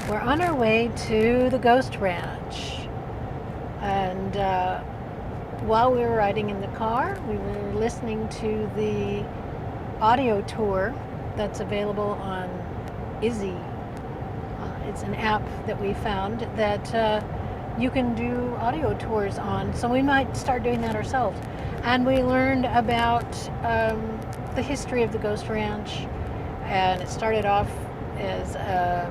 We're on our way to the Ghost Ranch. And while we were riding in the car, we were listening to the audio tour that's available on Izzy. It's an app that we found that you can do audio tours on. So we might start doing that ourselves. And we learned about the history of the Ghost Ranch. And it started off as a,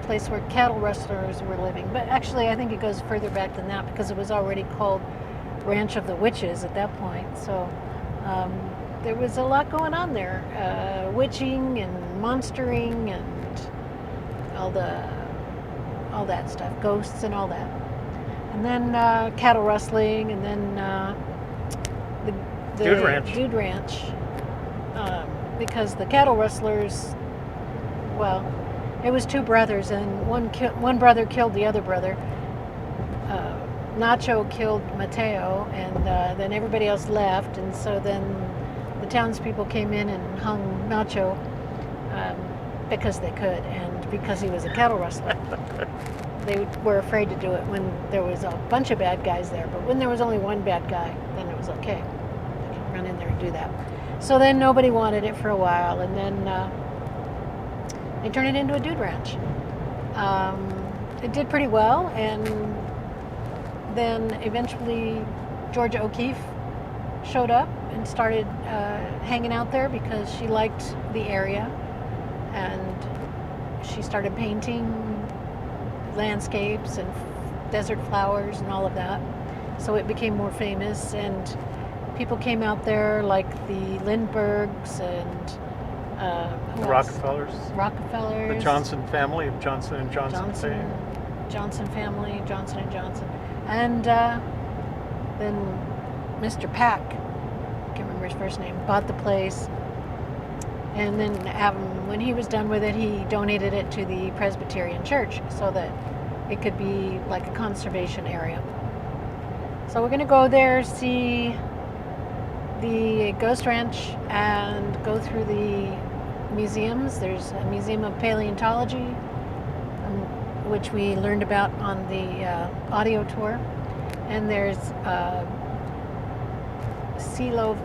place where cattle rustlers were living. But actually, I think it goes further back than that because it was already called Ranch of the Witches at that point. So there was a lot going on there. Witching and monstering and all that stuff. Ghosts and all that. And then cattle rustling, and then the Dude Ranch. Because the cattle rustlers, well, it was two brothers, and one brother killed the other brother. Nacho killed Mateo, and then everybody else left, and so then the townspeople came in and hung Nacho because they could, and because he was a cattle rustler. They were afraid to do it when there was a bunch of bad guys there, but when there was only one bad guy, then it was okay. They could run in there and do that. So then nobody wanted it for a while, and then they turned it into a dude ranch. It did pretty well, and then eventually Georgio O'Keeffe showed up and started hanging out there because she liked the area, and she started painting landscapes and desert flowers and all of that. So it became more famous, and people came out there like the Lindberghs and the Rockefellers, the Johnson family of Johnson and Johnson fame. Johnson family, Johnson and Johnson, and then Mr. Pack, I can't remember his first name, bought the place, and then when he was done with it, he donated it to the Presbyterian Church so that it could be like a conservation area. So we're going to go there, see the Ghost Ranch, and go through the museums. There's a museum of paleontology, which we learned about on the audio tour, and there's Coelophysis.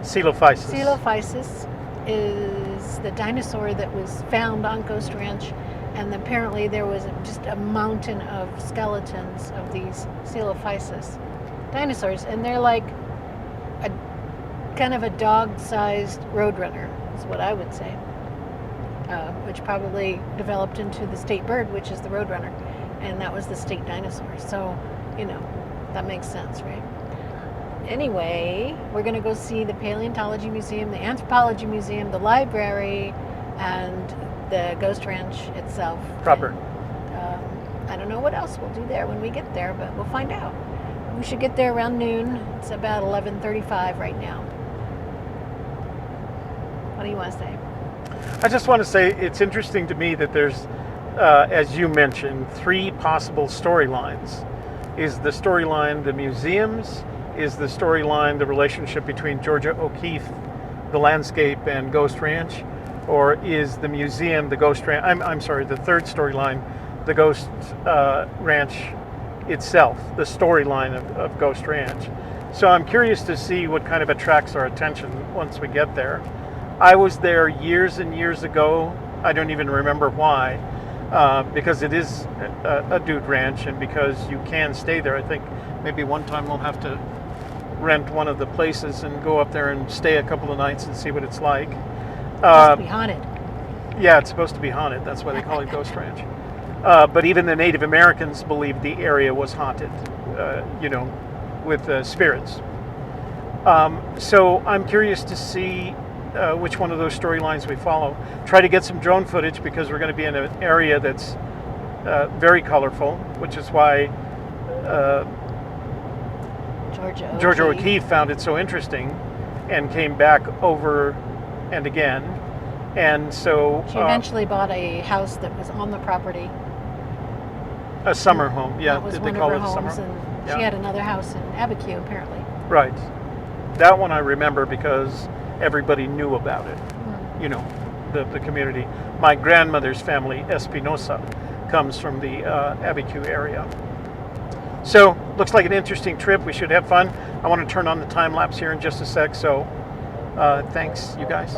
Coelophysis is the dinosaur that was found on Ghost Ranch, and apparently there was just a mountain of skeletons of these Coelophysis dinosaurs, and they're like a kind of a dog-sized roadrunner, is what I would say, which probably developed into the state bird, which is the roadrunner, and that was the state dinosaur. So, that makes sense, right? Anyway, we're going to go see the Paleontology Museum, the Anthropology Museum, the library, and the Ghost Ranch itself. Proper. And, I don't know what else we'll do there when we get there, but we'll find out. We should get there around noon. It's about 11:35 right now. What do you want to say? I just want to say it's interesting to me that there's, as you mentioned, 3 possible storylines. Is the storyline the museums? Is the storyline the relationship between Georgio O'Keeffe, the landscape, and Ghost Ranch? Or is the museum the Ghost Ranch? I'm sorry, the third storyline, the Ghost Ranch itself, the storyline of Ghost Ranch. So I'm curious to see what kind of attracts our attention once we get there. I was there years and years ago. I don't even remember why, because it is a dude ranch, and because you can stay there. I think maybe one time we'll have to rent one of the places and go up there and stay a couple of nights and see what it's like. It's supposed to be haunted. Yeah, it's supposed to be haunted. That's why they call it Ghost Ranch. But even the Native Americans believed the area was haunted, with spirits. So I'm curious to see which one of those storylines we follow. Try to get some drone footage because we're going to be in an area that's very colorful, which is why Georgio O'Keeffe found it so interesting and came back over and again. And so she eventually bought a house that was on the property. A summer home, yeah. That was Did one they call of it her a summer homes, home? and Yeah. she had another house in Abiquiu, apparently. Right. That one I remember because everybody knew about it. the community. My grandmother's family, Espinosa, comes from the Abiquiu area. So, looks like an interesting trip. We should have fun. I want to turn on the time lapse here in just a sec, so thanks, you guys.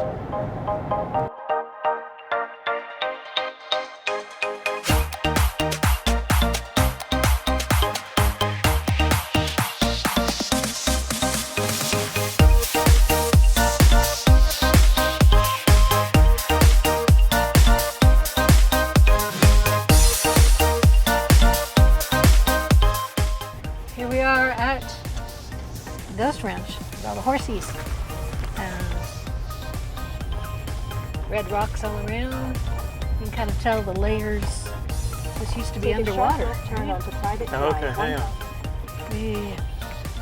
Here we are at Ghost Ranch with all the horsies. Red rocks all around. You can kind of tell the layers. This used to be underwater. Turn onto private Okay, hang on. Yeah.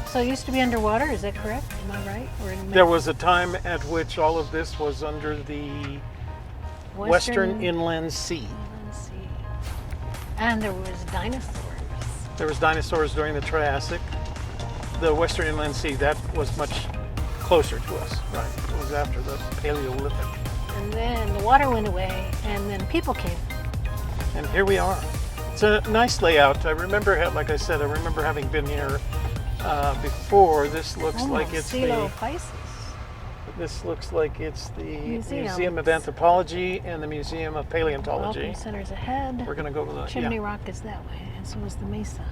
So it used to be underwater, is that correct? Am I right? Or in There was a time at which all of this was under the Western Inland Sea. Inland Sea. And there was dinosaurs. There was dinosaurs during the Triassic. The Western Inland Sea, that was much closer to us, right? It was after the Paleolithic. And then the water went away, and then people came. And here we are. It's a nice layout. I remember, like I said, I remember having been here before. This looks like it's Silo Pisces. This looks like it's the Museum. Museum of Anthropology and the Museum of Paleontology. Welcome center's ahead. We're going to go to the Chimney Rock is that way, and so is the mesa.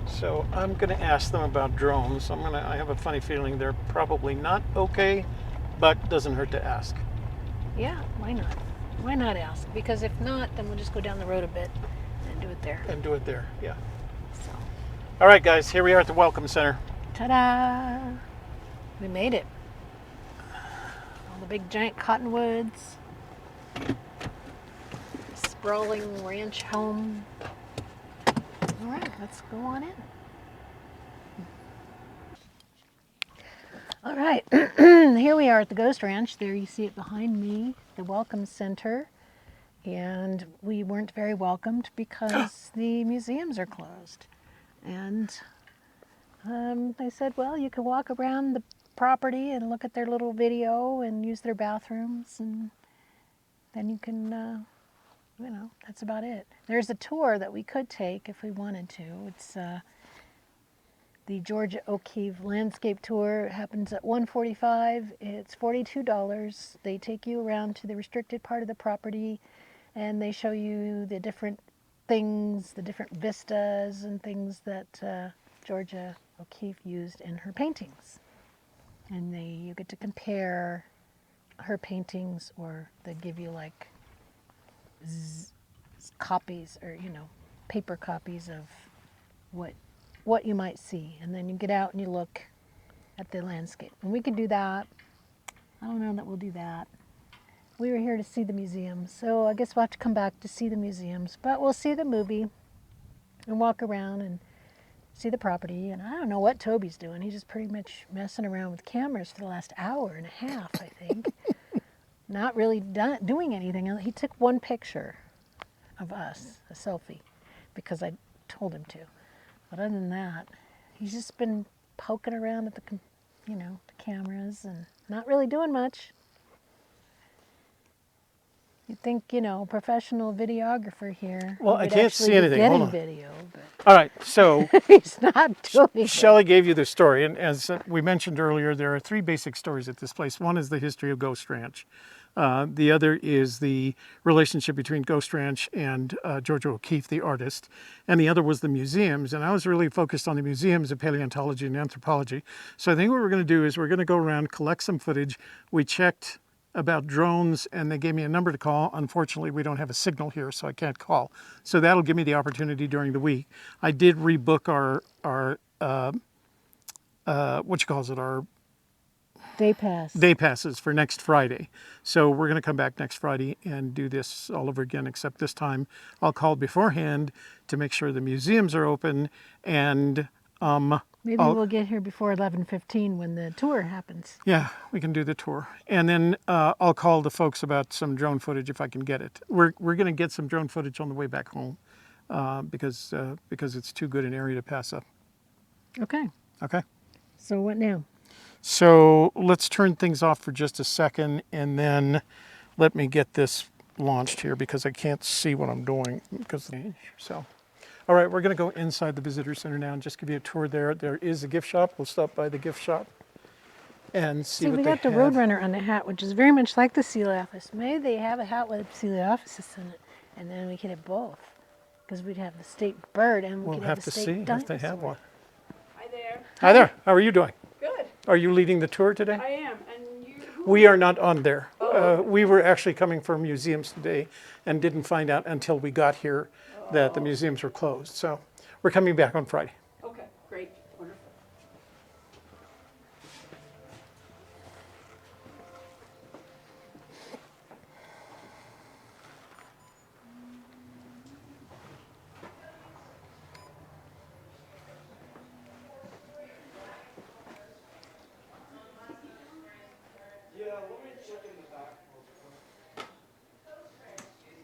So I'm going to ask them about drones. I have a funny feeling they're probably not okay, but doesn't hurt to ask. Yeah, why not? Why not ask? Because if not, then we'll just go down the road a bit and do it there. And do it there, yeah. So, All right, guys, here we are at the Welcome Center. ta-da! We made it. All the big giant cottonwoods. Sprawling ranch home. All right, let's go on in. All right, here we are at the Ghost Ranch. There you see it behind me, the Welcome Center. And we weren't very welcomed because the museums are closed. And they said, well, you can walk around the property and look at their little video and use their bathrooms, and then you can, that's about it. There's a tour that we could take if we wanted to. It's the Georgio O'Keeffe landscape tour. It happens at 1:45. It's $42. They take you around to the restricted part of the property, and they show you the different things, the different vistas and things that Georgio O'Keeffe used in her paintings. And you get to compare her paintings, or they give you like copies, or paper copies of what you might see, and then you get out and you look at the landscape. And we could do that. I don't know that we'll do that. We were here to see the museums, so I guess we'll have to come back to see the museums, but we'll see the movie and walk around and see the property. And I don't know what Toby's doing. He's just pretty much messing around with cameras for the last hour and a half, I think. Not really doing anything. He took one picture of us, a selfie, because I told him to. But other than that, he's just been poking around at the cameras and not really doing much. You'd think, professional videographer here. Well, I can't see anything. Getting Hold on. video, but All right, so he's not doing it. Shelley gave you the story, and as we mentioned earlier, there are three basic stories at this place. One is the history of Ghost Ranch. The other is the relationship between Ghost Ranch and Georgio O'Keeffe, the artist. And the other was the museums. And I was really focused on the museums of paleontology and anthropology. So I think what we're going to do is we're going to go around, collect some footage. We checked about drones, and they gave me a number to call. Unfortunately, we don't have a signal here, so I can't call. So that'll give me the opportunity during the week. I did rebook our our day passes for next Friday. So we're going to come back next Friday and do this all over again, except this time I'll call beforehand to make sure the museums are open, and maybe we'll get here before 11:15 when the tour happens. yeah, we can do the tour. And then I'll call the folks about some drone footage if I can get it. We're going to get some drone footage on the way back home because it's too good an area to pass up. Okay. Okay. So what now? So let's turn things off for just a second, and then let me get this launched here because I can't see what I'm doing. So, all right, we're going to go inside the visitor center now and just give you a tour there. There is a gift shop. We'll stop by the gift shop and see what we they got the have. Roadrunner on the hat, which is very much like the Coeliophas. Maybe they have a hat with Coeliophas in it, and then we could have both, because we'd have the state bird and we We'll could have have to the state see dinosaur. if they have one. Hi there. Hi there. How are you doing? Good. Are you leading the tour today? I am. And you? We are not on there. Oh. We were actually coming from museums today and didn't find out until we got here that the museums were closed. So we're coming back on Friday. Okay, great. Wonderful.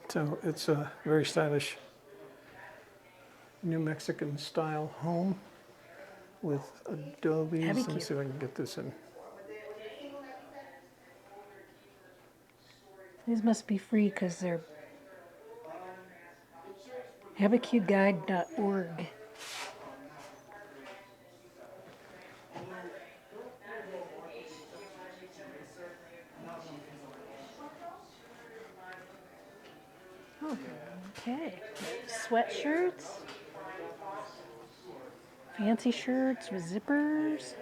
So it's a very stylish New Mexican style home with adobes. Let me Abiquiu. see if I can get this in. These must be free because they're abiquiuguide.org. Oh, okay. Sweatshirts. Fancy shirts with zippers.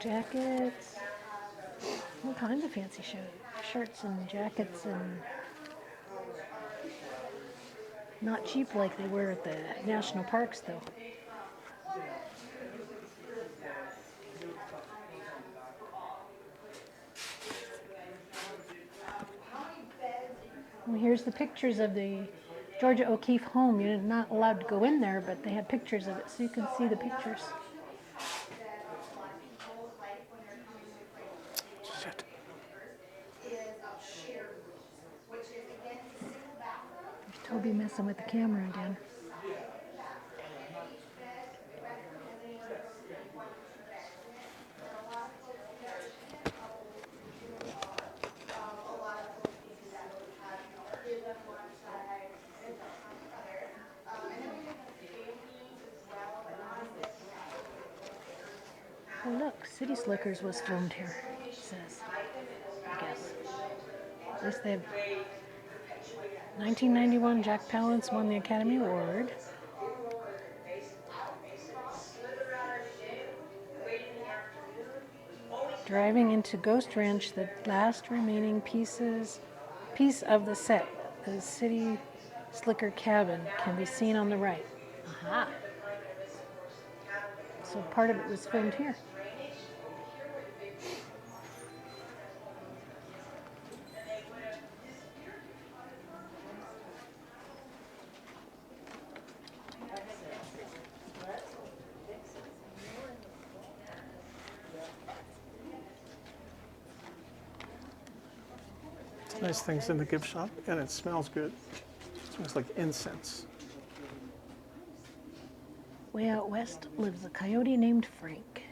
Jackets. All kinds of fancy shirts and jackets, and not cheap like they were at the national parks though. Well, here's the pictures of the Georgio O'Keeffe home. You're not allowed to go in there, but they have pictures of it so you can see the pictures. Shit. There's Toby messing with the camera again. Oh look, City Slickers was filmed here, it says. I guess. At least they have 1991 Jack Palance won the Academy Award. Driving into Ghost Ranch, the last remaining piece of the set, the City Slicker cabin, can be seen on the right. Aha. So part of it was filmed here. Nice things in the gift shop, and it smells good. It smells like incense. Way out west lives a coyote named Frank.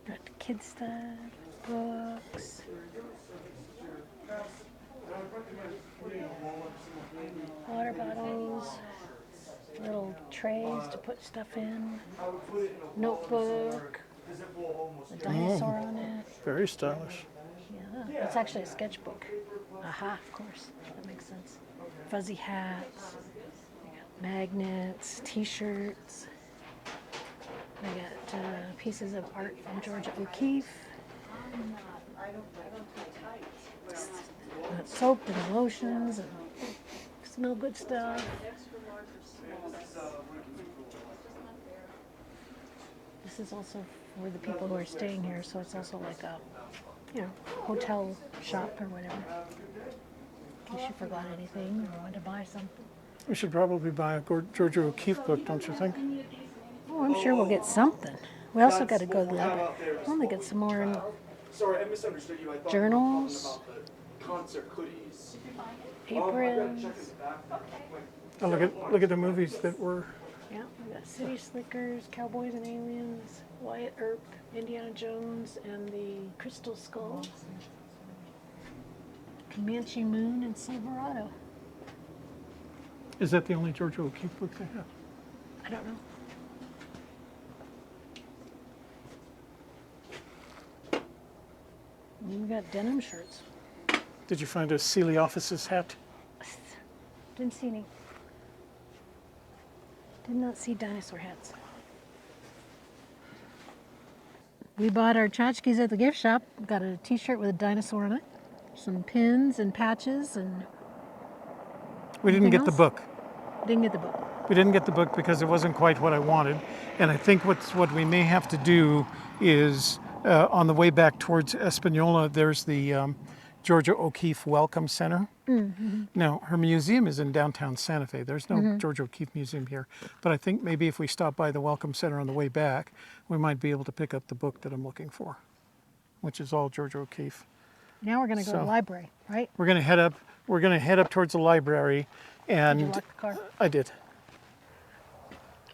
Got kid stuff, books. Water bottles, little trays to put stuff in, notebook, a dinosaur on it. Very stylish. Yeah, it's actually a sketchbook. Aha, of course, that makes sense. Fuzzy hats, we got magnets, t-shirts. We got pieces of art from Georgio O'Keeffe. Got soap and lotions and smell good stuff. This is also for the people who are staying here, so it's also like a, hotel shop or whatever. In case you forgot anything or wanted to buy something. We should probably buy a Georgio O'Keeffe book, don't you think? Oh, I'm sure we'll get something. We also got to go to the library. We'll only get some more Sorry, I misunderstood you. I thought journals, you were talking about the concert hoodies. aprons. Oh, look at the movies that were. Yeah, we got City Slickers, Cowboys and Aliens, Wyatt Earp, Indiana Jones, and the Crystal Skull, Comanche Moon, and Silverado. Is that the only Georgio O'Keeffe book they have? I don't know. We got denim shirts. Did you find a Sealy Offices hat? Didn't see any. Did not see dinosaur hats. We bought our tchotchkes at the gift shop. Got a t-shirt with a dinosaur on it. Some pins and patches, and We didn't Anything get the else? book. didn't get the book. We didn't get the book because it wasn't quite what I wanted. And I think what we may have to do is on the way back towards Espanola, there's the Georgio O'Keeffe Welcome Center. Now, her museum is in downtown Santa Fe. There's no Georgio O'Keeffe Museum here. But I think maybe if we stop by the Welcome Center on the way back, we might be able to pick up the book that I'm looking for, which is all Georgio O'Keeffe. Now we're gonna go to the So- library, right? We're going to head up. We're going to head up towards the library, and Did you lock the car? I did.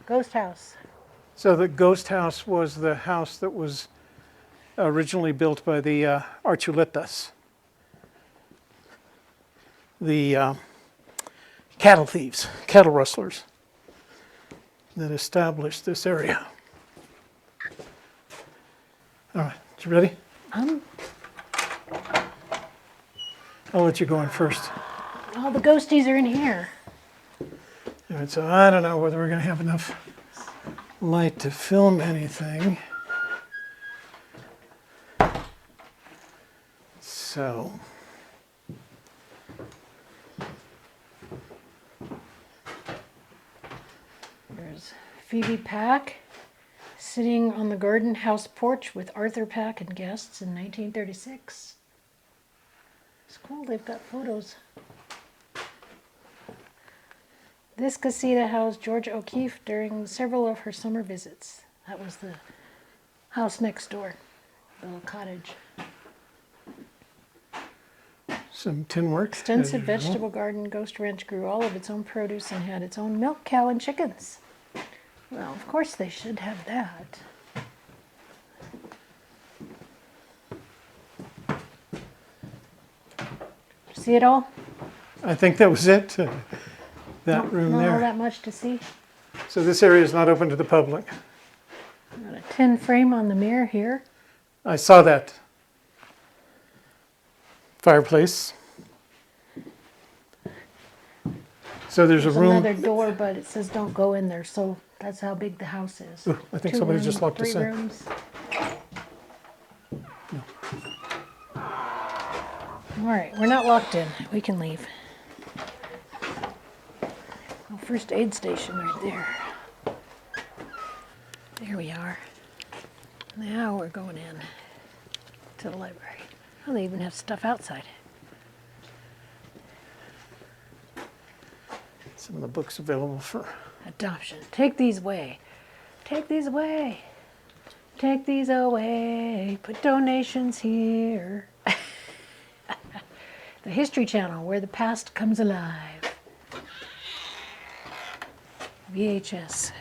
Ghost house. So the ghost house was the house that was originally built by the Archuletas, the cattle thieves, cattle rustlers that established this area. All right, you ready? I'll let you go in first. All the ghosties are in here. All right, so I don't know whether we're going to have enough light to film anything. So, There's Phoebe Pack sitting on the garden house porch with Arthur Pack and guests in 1936. It's cool, they've got photos. This casita housed Georgia O'Keeffe during several of her summer visits. That was the house next door, the little cottage. some tin work. Extensive as usual. vegetable garden, Ghost Ranch grew all of its own produce and had its own milk cow and chickens. Well, of course they should have that. See it all? I think that was it. That room Not all there. that much to see. So this area is not open to the public. Got a tin frame on the mirror here. I saw that. Fireplace. So there's a There's room. another door, but it says don't go in there, so that's how big the house is. Ooh, I think 2 somebody rooms, just locked us 3 in. rooms. All right, we're not locked in. We can leave. Oh, first aid station right there. There we are. Now we're going in to the library. Oh, they even have stuff outside. Some of the books available for. Adoption. Take these away. Take these away. Take these away. Put donations here. The History Channel, where the past comes alive. VHS.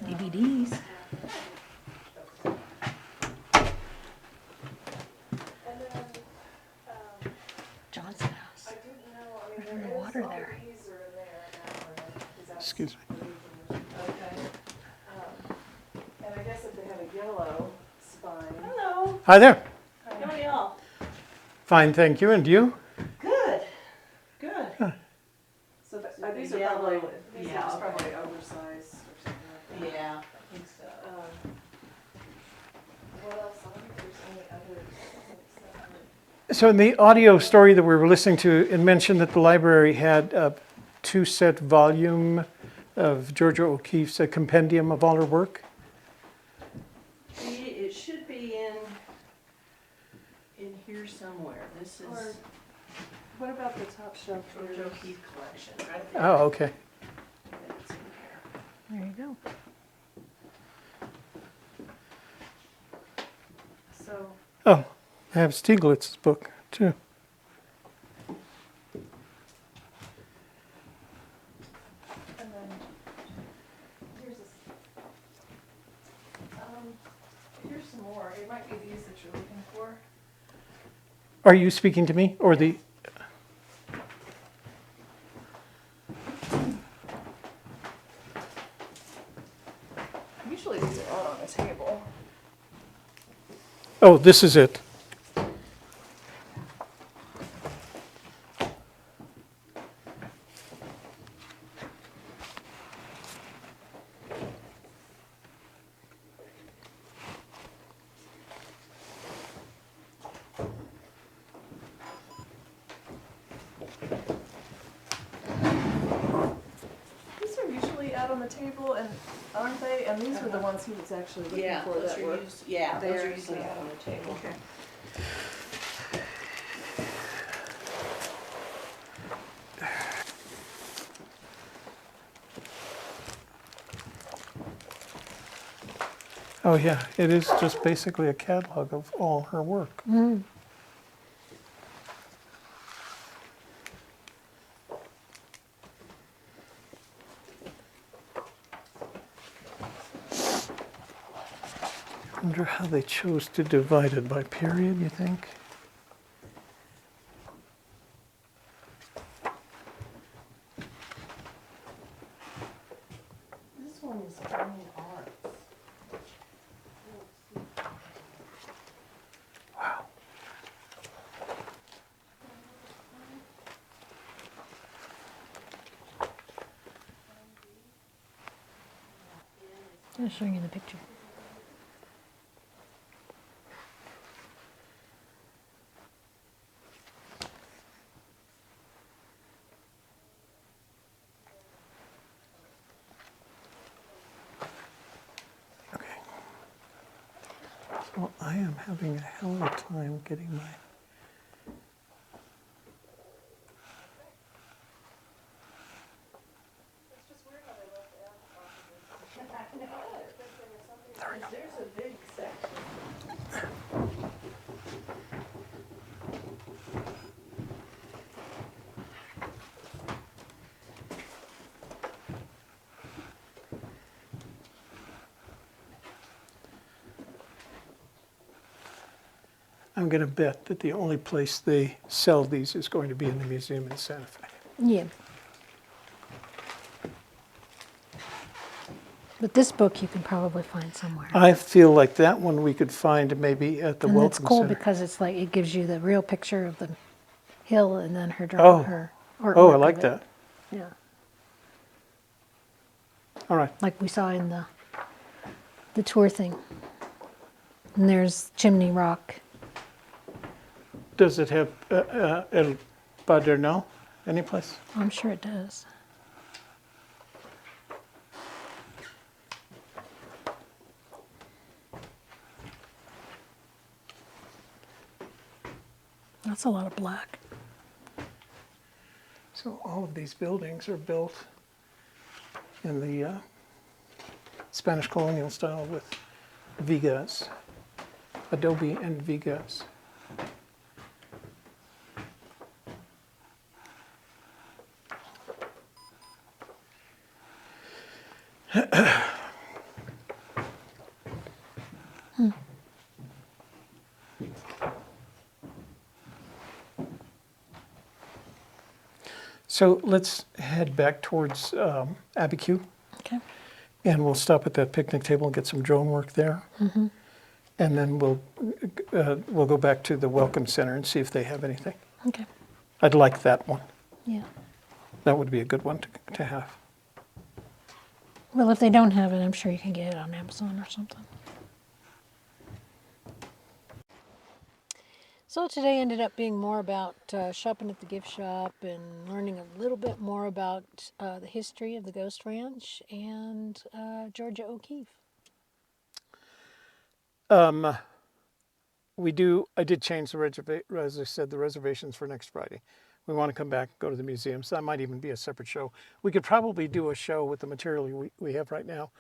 DVDs. Johnson House. There's no water there. Excuse me. And I guess if they had a yellow spine. Hello. Hi there. How are y'all? Fine, thank you. And you? Good. Good. So So these the are probably, yellow- these yeah, are just okay. probably oversized or something like that. Yeah, I think so. What else? I wonder if there's any other. So in the audio story that we were listening to, it mentioned that the library had a 2-set volume of Georgio O'Keeffe's A Compendium of All Her Work. It should be in here somewhere. This Or- is What about the top shelf? Georgio O'Keeffe collection, right there. Oh, okay. It's in here. There you go. So, Oh, I have Stieglitz's book too. and then here's this. Here's some more. It might be these that you're looking for. Are you speaking to me or the? Usually these are out on the table. Oh, this is it. These are usually out on the table, and aren't they? And these were the ones he was actually looking Yeah, for those that are were. used, yeah, those are there, usually so- out on the table. Okay. Oh yeah, it is just basically a catalog of all her work. I wonder how they chose to divide it by period, you think? This one is fine arts. Wow. I'm showing you the picture. Okay. So I am having a hell of a time getting my. There we go. There's a big section. I'm going to bet that the only place they sell these is going to be in the museum in Santa Fe. Yeah. But this book you can probably find somewhere. I feel like that one we could find maybe at the And Welcome it's cool Center. because it's like it gives you the real picture of the hill and then her Oh. her artwork. Oh, I of like it. that. Yeah, All right. like we saw in the tour thing. And there's Chimney Rock. Does it have El Padernal anyplace? I'm sure it does. That's a lot of black. So all of these buildings are built in the Spanish colonial style with vigas, adobe and vigas. So let's head back towards Abiquiu, Okay. and we'll stop at that picnic table and get some drone work there. And then we'll go back to the Welcome Center and see if they have anything. Okay. I'd like that one. Yeah. That would be a good one to have. Well, if they don't have it, I'm sure you can get it on Amazon or something. So today ended up being more about shopping at the gift shop and learning a little bit more about the history of the Ghost Ranch and Georgio O'Keeffe. I did change the as I said, the reservations for next Friday. we want to come back and go to the museum. So that might even be a separate show. We could probably do a show with the material we have right now.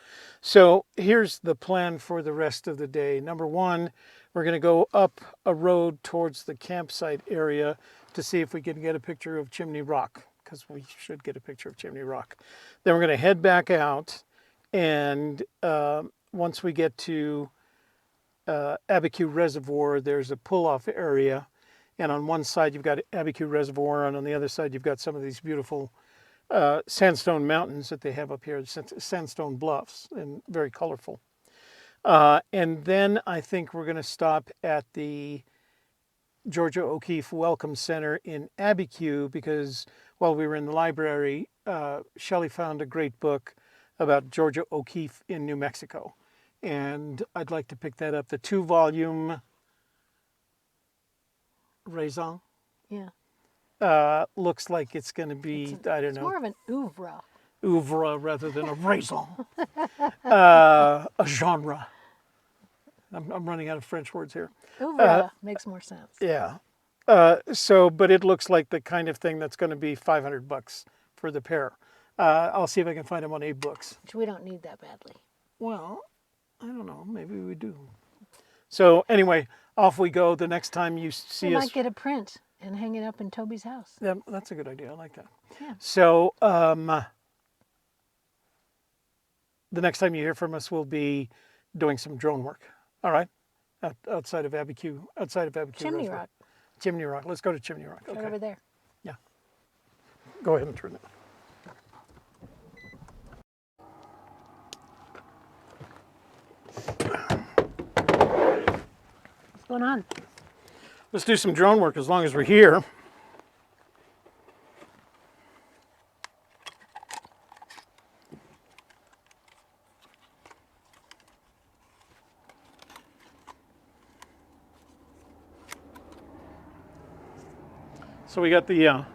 So here's the plan for the rest of the day. Number one, we're going to go up a road towards the campsite area to see if we can get a picture of Chimney Rock, because we should get a picture of Chimney Rock. Then we're going to head back out, and once we get to Abiquiu Reservoir, there's a pull-off area, and on one side you've got Abiquiu Reservoir, and on the other side you've got some of these beautiful sandstone mountains that they have up here, sandstone bluffs, and very colorful. And then I think we're going to stop at the Georgio O'Keeffe Welcome Center in Abiquiu, because while we were in the library, Shelley found a great book about Georgio O'Keeffe in New Mexico. And I'd like to pick that up. The 2-volume raison looks like it's going to be, I don't It's know, more of an oeuvre. oeuvre rather than a raison. A genre. I'm running out of French words here. Oeuvre makes more sense. Yeah. But it looks like the kind of thing that's going to be $500 for the pair. I'll see if I can find them on A-Books. Which we don't need that badly. Well, I don't know. Maybe we do. So anyway, off we go. The next time you see We us, might get a print and hang it up in Toby's house. yeah, that's a good idea. I like that. Yeah. So the next time you hear from us, we'll be doing some drone work. All right, outside of Abiquiu, Chimney Reservoir. Rock, Chimney Rock. Let's go to Chimney Rock. right Okay. over there. Yeah. Go ahead and turn it. What's going on? Let's do some drone work as long as we're here. So we got the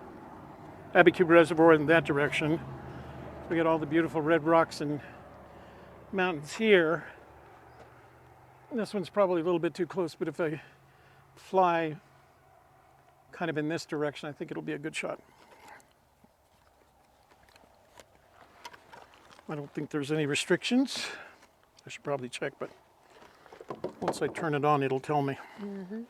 Abiquiu Reservoir in that direction. We got all the beautiful red rocks and mountains here. This one's probably a little bit too close, but if I fly kind of in this direction, I think it'll be a good shot. I don't think there's any restrictions. I should probably check, but once I turn it on, it'll tell me. Mm-hmm.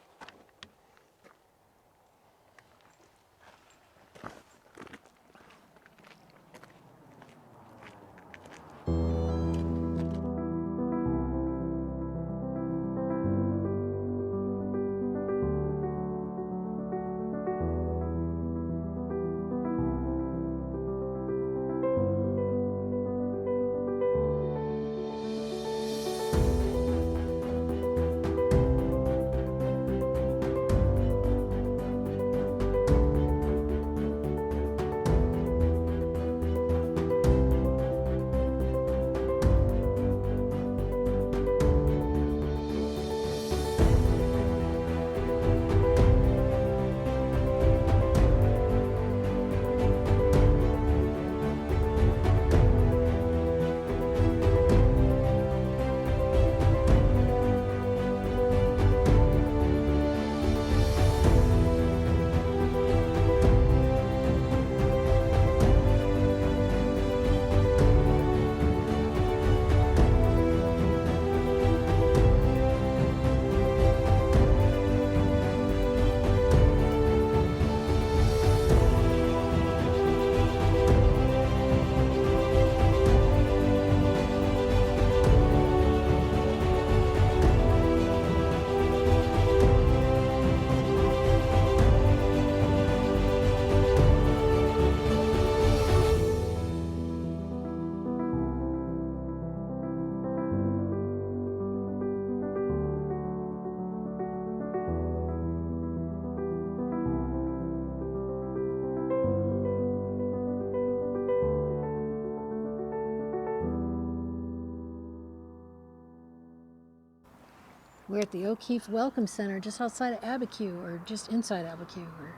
We're at the O'Keeffe Welcome Center just outside of Abiquiu, or just inside Abiquiu, or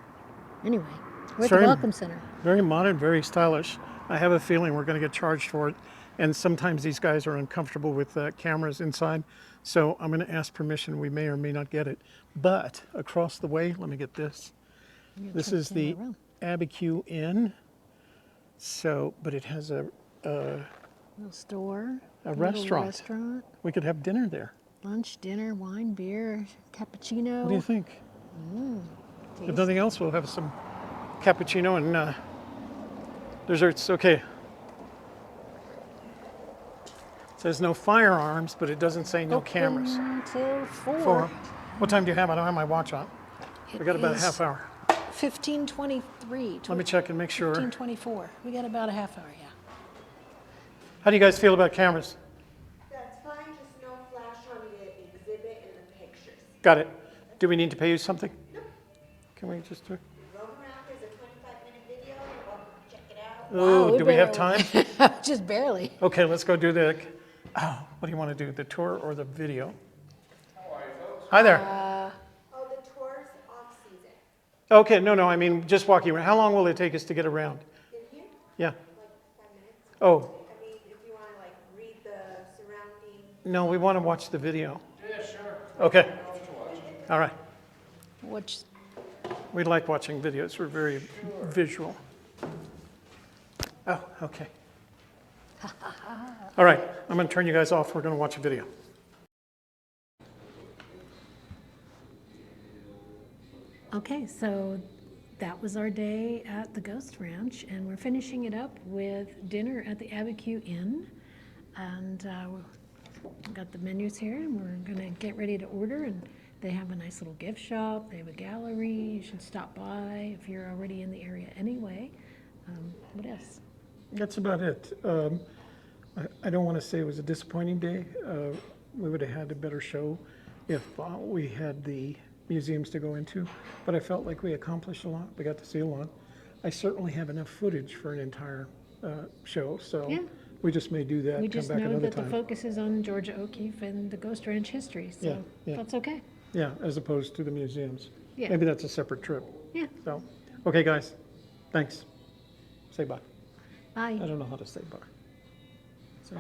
anyway, we're at the Sorry. Welcome Center. Very modern, very stylish. I have a feeling we're going to get charged for it. And sometimes these guys are uncomfortable with cameras inside. So I'm going to ask permission. We may or may not get it. But across the way, let me get this. I'm gonna This turn is camera the around. Abiquiu Inn. So, but it has a Little store. A little restaurant. Restaurant. we could have dinner there. Lunch, dinner, wine, beer, cappuccino. What do you think? If Tasty. nothing else, we'll have some cappuccino and desserts. Okay. It says no firearms, but it doesn't say no cameras. Until 4. 4. What time do you have? I don't have my watch on. We got about a half hour. 15:23. Let me check and make sure. 15:24. We got about a half hour, yeah. How do you guys feel about cameras? That's fine, just no flash on the exhibit and the pictures. Got it. Do we need to pay you something? Can we just do it? Roam around is a 25-minute video, you're welcome to check it out. Oh, Wow, do we have time? Just barely. Okay, let's go do the. Oh, what do you want to do? The tour or the video? Hi there. Oh, the tour's off-season. Okay, no, I mean just walking around. How long will it take us to get around? In here, Yeah. like 5 minutes. Oh, I mean, if you want to like read the surrounding. no, we want to watch the video. Yeah, sure. Okay. All right. Which, We like watching videos. We're very visual. Oh, okay. All right, I'm going to turn you guys off. We're going to watch a video. okay, so that was our day at the Ghost Ranch, and we're finishing it up with dinner at the Abiquiu Inn. And we've got the menus here, and we're gonna get ready to order. And they have a nice little gift shop. They have a gallery. You should stop by if you're already in the area anyway. What else? That's about it. I don't want to say it was a disappointing day. We would have had a better show if we had the museums to go into, but I felt like we accomplished a lot. We got to see a lot. I certainly have enough footage for an entire show, so Yeah. we just may do that, We come just back know another that the time. focus is on Georgio O'Keeffe and the Ghost Ranch history, so Yeah, yeah. that's okay. Yeah, as opposed to the museums. Yeah. Maybe that's a separate trip. Yeah. So, okay, guys, thanks. Say bye. Bye. I don't know how to say bye. So.